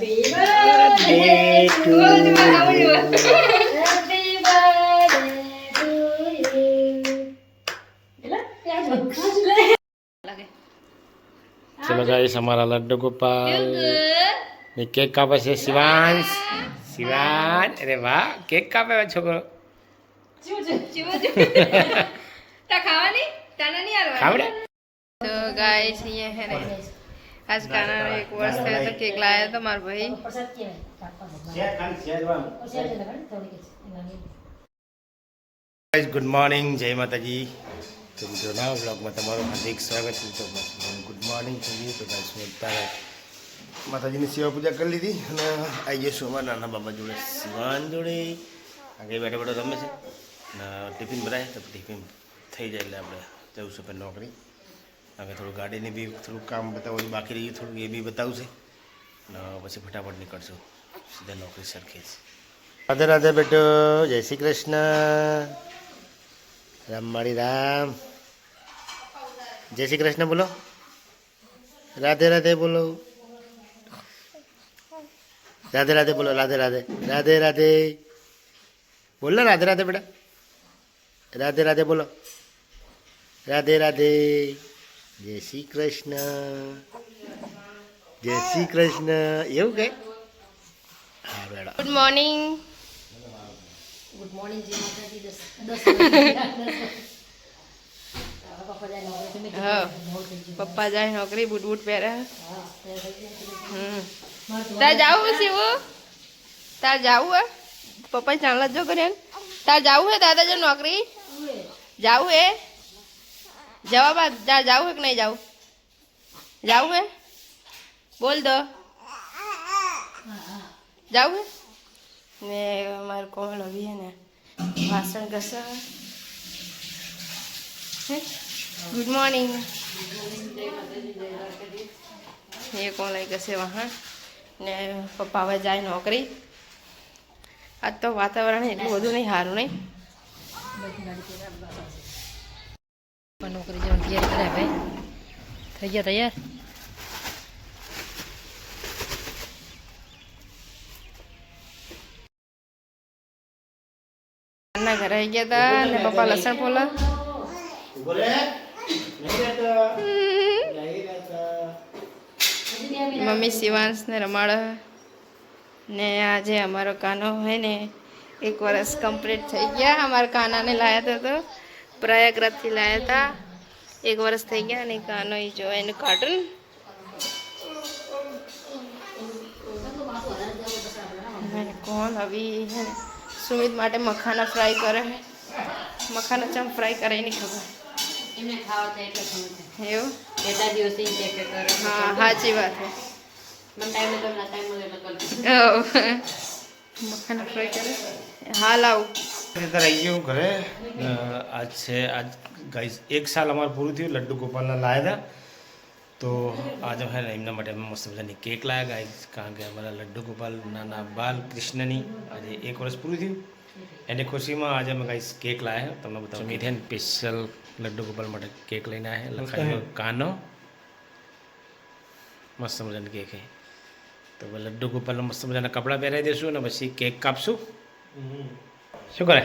birthday to you. चलो guys हमारा लड्डू गोपाल ने केक कापे છે શિવાંશ શિવાંશ અરે વાહ કેક કાપે છોકરો तो गाइस ये है ने आज काना एक वर्ष है तो केक लाया था मार भाई गाइस गुड मॉर्निंग जय माता जी तुम जो ना व्लॉग में તમારું હાર્દિક સ્વાગત છે તો ગુડ મોર્નિંગ થઈ તો ગાઈસ હું અત્યારે માતાજીની સેવા પૂજા કરી લીધી અને આવી જઈશું અમારા નાના બાબા જોડે શિવાન જોડે આગળ બેઠા બેઠો રમે છે અને ટિફિન ભરાય તો ટિફિન થઈ જાય એટલે આપણે જવું છે નોકરી આગળ થોડું ગાડીની બી થોડું કામ બતાવવાનું બાકી રહ્યું થોડું એ બી બતાવશે અને પછી ફટાફટ નીકળશું સીધા નોકરી સરખે છે રાધે રાધે બેટો જય શ્રી કૃષ્ણ રામ માળી રામ जय श्री कृष्ण बोलो राधे राधे बोलो राधे राधे बोलो राधे राधे राधे राधे बोलो राधे राधे बेटा राधे राधे बोलो राधे राधे जय श्री कृष्ण जय श्री कृष्ण એવું કે હા બેટા गुड मॉर्निंग जी माताजी 10 हाँ पप्पा जाए नौकरी बूट बूट पहरा तार जाऊ शिव तार जाऊ है पप्पा चांदला जो करे तार जाऊ है दादा जो नौकरी जाऊ है जवाब तार जाऊ है कि नहीं जाऊ जाऊ है बोल दो जाऊ है ने हमारे कोमल अभी है ना भाषण कैसा गुड मॉर्निंग ये कौन लगे से वहाँ ने पप्पा હવે જાય નોકરી આજ તો વાતાવરણ એટલું બધું નહીં સારું નહીં नौकरी जवन तैयारी करे भाई થઈ ગયા તૈયાર ના ઘરે આવી ગયા હતા ને પપ્પા લસણ ફોલા બોલે નહીં રહેતો નહીં રહેતો મમ્મી શિવાંશને રમાડે ને આજે અમારો કાનો હોય ને 1 વર્ષ કમ્પ્લીટ થઈ ગયા અમારા કાનાને લાયા હતા તો પ્રયાગરાજથી લાયા હતા 1 વર્ષ થઈ ગયા અને કાનો એ જો એનું કાર્ટૂન કોણ અભી હે ને સુમિત માટે મખાના ફ્રાય કરે મખાના ચમ ફ્રાય કરે એની ખબર એમને ખાવા થાય એટલે ખબર છે એવું એટલા દિવસે ચેક કરે હા સાચી વાત છે મને ટાઈમ તો ના ટાઈમ મળે એટલે કરજો મખાના ફ્રાય કરે હાલ આવું અત્યારે આવી ગયો ઘરે આજ છે આજ ગાઈસ 1 સાલ અમારું પૂરું થયું લડ્ડુ ગોપાલના લાયા હતા તો આજે હે ને એમના માટે અમે મસ્ત મજાની કેક લાયા ગાઈસ કારણ કે અમારા લડ્ડુ ગોપાલ નાના બાલ કૃષ્ણની આજે 1 વર્ષ પૂરું થયું એની ખુશીમાં આજે અમે ગાઈસ કેક લાયા તમને બતાવું મીઠાઈ સ્પેશિયલ લડ્ડુ ગોપાલ માટે કેક લઈને આવ્યા લખાયો કાનો મસ્ત મજાની કેક છે તો લડ્ડુ ગોપાલને મસ્ત મજાના કપડાં પહેરાવી દઈશું અને પછી કેક કાપશું શું કરે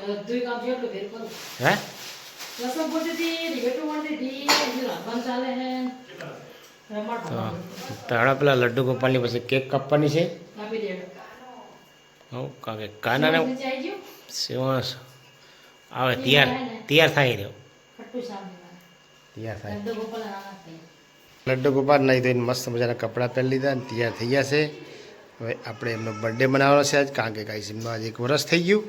બધું કામ છે એટલું ફેર કરું હે લસણ પોતીથી રિવેટો મળતી એ રાંધવાનું ચાલે હે રમાડ તો તાળા પેલા લડ્ડુ ગોપાલની પછી કેક કાપવાની છે કાપી દેડો હો કારણ કે કાનાને નીચે આવી ગયો સેવાસ આવે તૈયાર થાય રહ્યો ખટ્ટું સામે તૈયાર થાય લડ્ડુ ગોપાલ નાના થાય લડ્ડુ ગોપાલ નહીં તો એને મસ્ત મજાના કપડાં પહેરી લીધા અને તૈયાર થઈ ગયા છે હવે આપણે એમનો બર્થડે મનાવવાનો છે આજ કારણ કે કાંઈ એમનો આજે 1 વર્ષ થઈ ગયું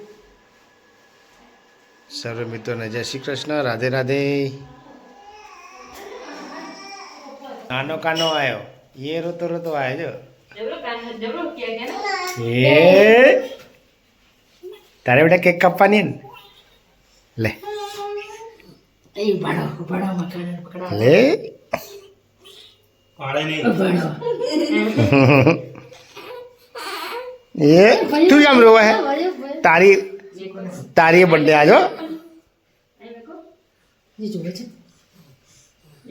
સર્વ મિત્રોને જય શ્રી કૃષ્ણ રાધે રાધે નાનો કાનો આવ્યો એ રોતો રોતો આવ્યો જબરો કે જો એ તારે બેટા કેક કાપવાની ને લે એ બડો મકાન પકડા લે બડો એ તું કેમ રોવા હે તારી બર્થડે આજો જે જોડે છે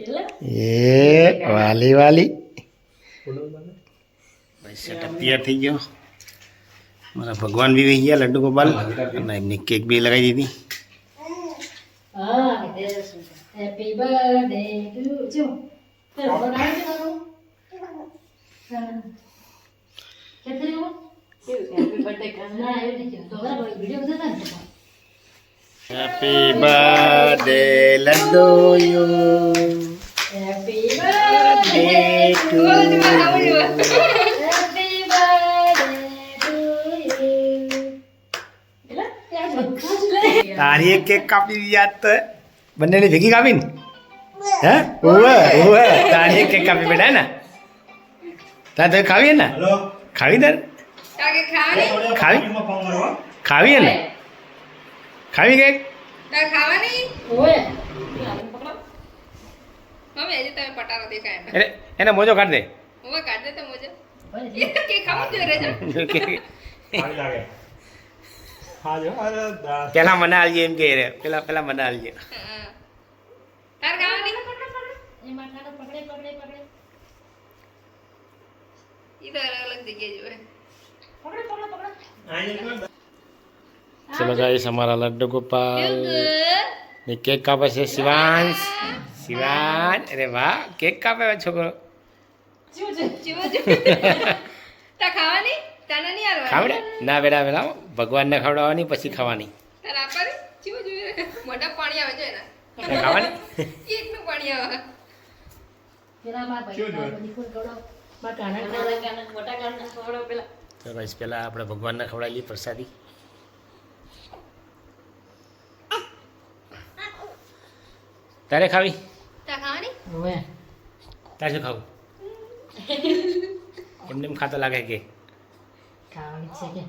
એટલે એ વાલી વાલી ભાઈ સેટઅપ તૈયાર થઈ ગયો. મારા ભગવાન બી વહી ગયા, લડ્ડુ ગોપાલ, અને એમની કેક બી લગાવી દીધી. હા હેપી બર્થડે ટુ જો બનાવે છે તારું કેટલી હો હેપી બર્થડે ના એ નહીં તો બરાબર વિડિયો બતાતા ને happy birthday laddu you, happy birthday to happy birthday to you એલા યાર બધા જ લે તારી એક કેક કાપી દીધી યાદ તો બંનેની ભેગી કાપીને. હે ઓવે ઓવે તારી એક કેક કાપી બેટા ને તાર તો ખાવી ને ખાવી ને તાકે ખાવાની ખાવી ખાવી ને ખાવી કેક તાર ખાવાની ઓય મમ્મી આજે તમે પટારો દેખાય એમ એને એને મોજો કાઢ દે. હવે કાઢ દે તો મોજો એ તો કે ખાવું જોઈએ રેજો પેલા મને આલજે એમ કે રે પેલા મને આલજે. હા. તાર ખાવાની એ માટાનો પકડે પકડે પકડે ઈ તો અલગ અલગ જગ્યાએ જોવે પકડે પકડે પકડે ચલો ગાઈસ અમારા લડ્ડુ ગોપાલ ને કેક કાપે છે શિવાંશ. શિવાંશ અરે વાહ કેક કાપે છોકરો. જીવો જો તા ખાવાની તને નહીં આલવાની ખાવડે ના બેડા બેડા ભગવાનને ખવડાવવાની પછી ખાવાની. તાર આપવાની જીવો જોઈએ મોઢા પાણી આવે છે એના તારે ખાવાની એકનું પાણી આવે પેલા માર ભાઈ નિકુલ કવડો માર કાના કાના મોટા કાના કવડો પેલા તો ગાઈસ પહેલા આપણે ભગવાનને ખવડાવી લઈએ પ્રસાદી. તારે ખાવી તા ખાવાની ઓય તારે શું ખાવું એમને એમ ખાતો લાગે કે ખાવાની છે કે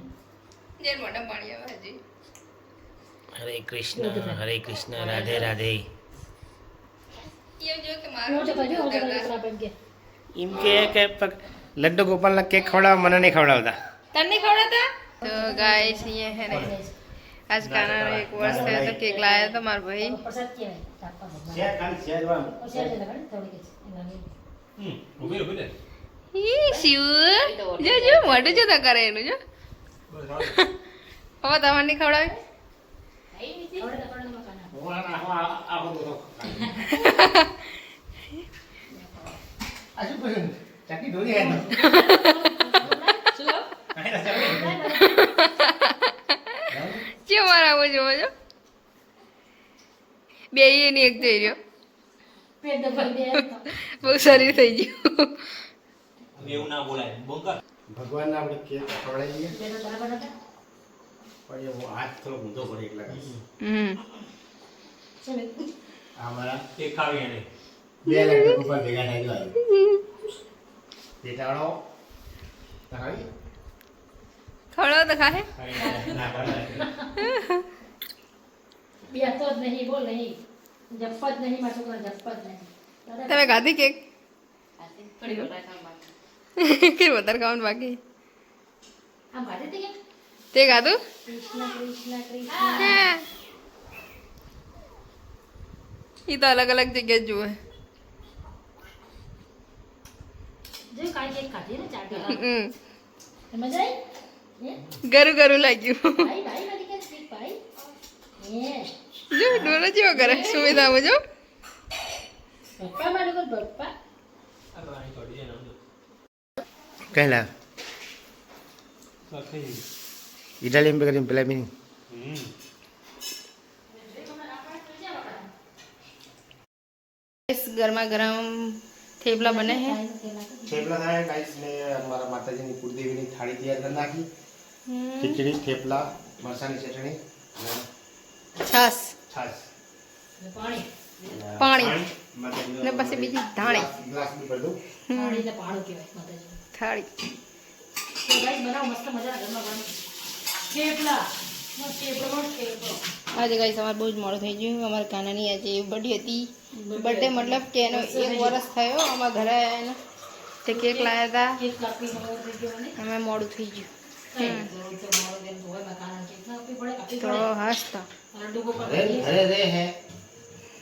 જે મોઢા પાણી આવે હજી હરે કૃષ્ણ રાધે રાધે. એમ જો કે હું મારું તો કજો હું તો કરા બેન કે એમ કે લડ્ડુ ગોપાલના કેક ખવડાવવા મને નહીં ખવડાવતા. તને ખવડાતા તો ગાઈસ ये है ने आज गाना एक वर्ष है तो केक लाया था मार भाई પ્રસાદ કેવાય તાપા ભગવાન શેર ખાલી શેર વાળું. પ્રસાદ છે લગન થોડી કે એના ઈ શિવ જો જો મોઢું જો તા કરે એનું જો હવે તમારે નહીં ખવડાવે કવડે કવડે માં કાના આ શું કર્યું? ચાકી ઢોળી હે ને? જે મારા આવો જોવો છો બે એની એક થઈ રહ્યો પેટ દબાઈ દે બહુ શરીર થઈ ગયું ભગવાનને આપણે કેક ખવડાવીએ પેલો તારા બનાતા પણ એવો હાથ થોડો ઊંધો પડે એટલા માટે. ચલે આ મારા બે લડ્ડુ ગોપાલ ભેગા થઈ ગયા. બેટાડો ખાવી ખવડાવો તો ખાહે ના ખવડાવે. બેતો જ નહીં બોલ નહીં જપ્પ જ નહીં મારા છોકરા જપ્પ જ નહીં તમે ખાધી કેક કે વધારે ખાવાનું બાકી આમ ખાધી હતી કે તે ખાધું કૃષ્ણ કૃષ્ણ કૃષ્ણ હા. ઈ તો અલગ અલગ જગ્યાએ જુએ જો કાઈ કેક ખાધી ને ચાટી હમ. મજા આવી હે ગરું ગરું લાગ્યું ભાઈ ભાઈ વાલી કે સ્પીક ભાઈ હે જો ડોલો જેવો કરે સુવિધા જો પપ્પા મારું કોલ પપ્પા કહેલા ઇટાલિયન पे करीम पिला भी नहीं. ગરમા ગરમ થેપલા બને હે થેપલા થાય ગાઈસ ને અમારા માતાજીની કુળદેવીની થાળી તૈયાર કરી નાખી. ખીચડી થેપલા મરસાની ચટણી અને છાસ છાશ પાણી પાણી. માતાજીનો ને પછી બીજી ધાણી. ગ્લાસ બી ભરી દઉં. પાણી એટલે પાણું કહેવાય માતાજી થાળી તો ગાઈસ બનાવો મસ્ત મજા ઘરમાં બનાવો થેપલા મસ્ત થેપલો આજે ગાઈસ અમારે બહુ જ મોડું થઈ ગયું. અમારા કાનાની આજે બર્થડે હતી. બર્થડે મતલબ કે એનો 1 વર્ષ થયો અમારા ઘરે આવ્યા તે કેક લાવ્યા હતા કેક કાપી મોડું થઈ ગયું મને અમે મોડું થઈ ગયું જરૂર તો મોડું દેન હોય મકાન કેક ના આપવી પડે કાપી તો પડે હાસ તો લડ્ડુ ગોપાલ ઘરે ઘરે રહે હે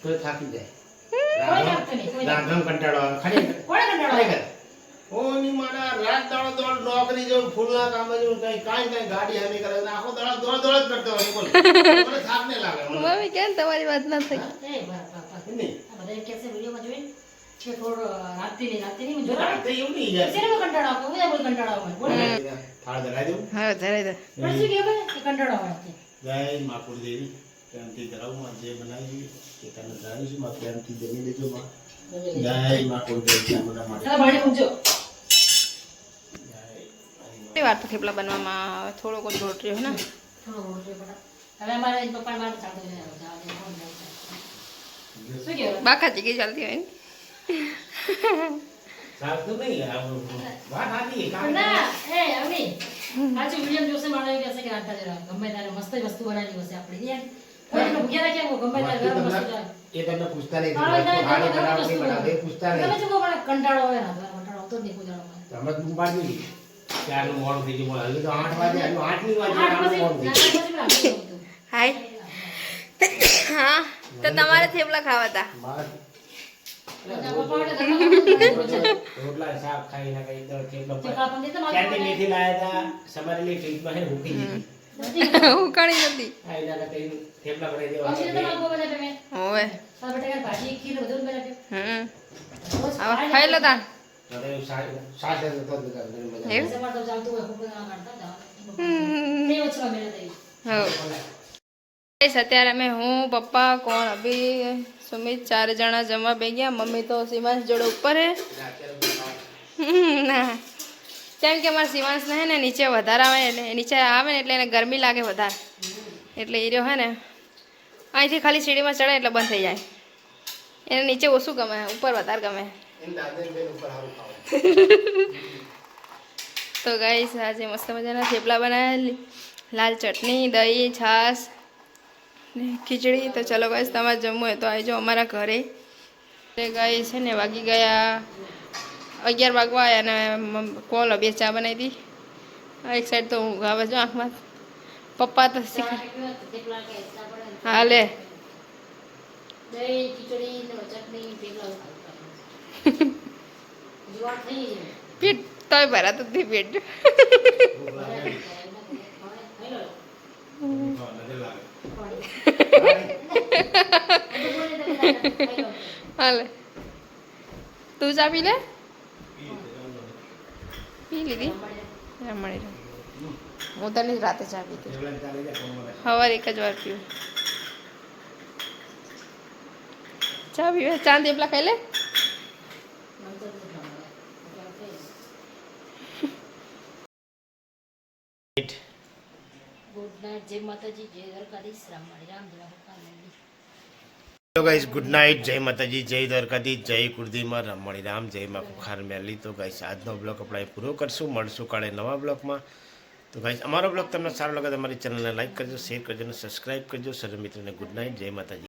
તો થાકી જાય. કોઈ કાપતો નહીં કોઈ રાંધણ કંટાળો આવે. ખાલી કોણે કંટાળો ખાલી કર. ઓની માના રાત દાડો દોડ નોકરી જવું ફૂલના કામે જવું કઈ ગાડી હામી કરે એટલે આખો દાડો દોડ કરતો હોય બોલ મને થાક નહીં લાગે મને. મમ્મી કેમ તમારી વાત ના થઈ એ બસ નહીં. આ બધા એમ કહે છે વિડીયોમાં જોઈને કે થોડો રાતથી નહીં જો રાતે એવું નહીં જાય. શેનો કંટાળો આવે હું બોલ કંટાળો આવે બોલ થાળ ધરાઈ દઉં. હા ધરાઈ દે પણ શું કહે ભાઈ કે કંટાળો આવે છે જય માકુર દેવી પ્રેમથી ધરાવું માં જે બનાવી એ તને ધરાવીશું માં પ્રેમથી જમી લેજો માં. જય માકુર દેવી આપણા માટે. ચાલો ભાડે મૂકજો કેટલી વાર તો થેપલા બનવામાં થોડોક જ લોટ રહ્યો ને થોડો રોડ છે બટા હવે અમારે એના પપ્પા મારે ચાલતો જાય શું કહેવાય બાકા ચીકી ચાલતી હોય ને ચાલતું નહીં આ વાત સાચી કામ ના એ અવની આજે વિલિયમ જોશે માણો એમ કહેશે કે રાંધતા જરા ગમે તારે મસ્ત વસ્તુ બનાવી હશે આપણી યાર કોઈ ભૂખ્યા રાખ્યા ગમે તારે ગરમ વસ્તુ જાય એ તમને પૂછતા નહીં હા, કે ના, હાડે ના, બનાવો વસ્તુ નહીં બનાવો એ પૂછતા તમે નહીં. શું કહો મને કંટાળો આવે ના કંટાળો આવતો જ નહીં કોઈ દાડો મને. તમે તું પાડી દીધી ચારનું મોડું થઈ ગયું હજુ તો 8 વાગે હજુ 8ની વાગે આઠ આટલું પછી- મોડું થઈ આઠ પછી મેં આપી દીધું. હાય હા તો તમારે થેપલા ખાવા હતા ગયું. બસ. બધા પપ્પા માટે ઘરમાં બધું રોટલા શાક ખાઈને કઈ તો થેપલો પર. ચકલા પણ દેતા મારા ક્યાંથી મેથી લાયા હતા સમારેલી ફ્રીજમાં છે મૂકી દીધી. ઉકાળી નથી આ એના કઈ થેપલા બનાવી પછી તો દેવા. તમારા બહુ બધા તમે હોવે તારા બેટા ભાજી ખીર બધું બનાવ્યું હવે ખાઈ લો તાણ હવે સાસ હતો તો બધા મજા. એવું? તમારે તો ચાલતું હોય ખૂબ ના કાઢતા તે ઓછા મહેનત થઈ હવ ગાઈસ, અત્યારે અમે હું પપ્પા કોણ અભી સુમિત 4 જણા જમવા બે ગયા. મમ્મી તો શિવાંશ જોડે ઉપર હે ના કેમ કે અમારા શિવાંશ ને હે ને નીચે વધારે આવે ને એટલે નીચે આવે ને એટલે એને ગરમી લાગે વધારે એટલે એ રહ્યો હે ને અહીંથી ખાલી સીડીમાં ચડે એટલે બંધ થઈ જાય. એને નીચે ઓછું ગમે ઉપર વધારે ગમે. એમ દાદાને બેન ઉપર હારું ખાવા. તો ગાઈસ આજે મસ્ત મજાના થેપલા બનાવ્યા, લાલ ચટણી, દહીં, છાશ ને ખીચડી. તો ચલો ગાઈસ તમારે જમવું હોય તો આવી જાઓ અમારા ઘરે. તે ગાઈસ છે ને વાગી ગયા 11 વાગવા આવ્યા અને કોલ બે ચા બનાવી હતી. એક સાઈડ તો ઊંઘ આવે જો આંખમાં. પપ્પા તો શીખા થેપલા કે એટલા પડે ને. હાલે દહીં ખીચડી ને ચટણી થેપલા જુવાર થઈ જાય પેટ તોય ભરાતું જ નહીં પેટ. હાલે તું ચા પી લે. પી લીધી મળી રહે. હું તને રાતે ચા પીતી સવારે એક જ વાર પીવું. ચા પીવે ચાંદ થેપલા ખાઈ લે. ગુડ નાઇટ જય માતાજી જય દ્વારકાધીશ રામ રામ જય ભગવાન. હેલો ગાઈસ, ગુડ નાઇટ, જય માતાજી, જય દ્વારકાધીશ, જય કુળદીમાં રમણી રામ, જય માં કુખાર મેલી. તો ગાઈસ આજનો બ્લોગ આપણે અહીં પૂરો કરશું. મળશું કાલે નવા બ્લોગમાં. તો ગાઈસ અમારો બ્લોગ તમને સારો લાગે તો અમારી ચેનલને લાઈક કરજો, શેર કરજો અને સબસ્ક્રાઈબ કરજો. સર્વ મિત્રોને ગુડ નાઇટ, જય માતાજી.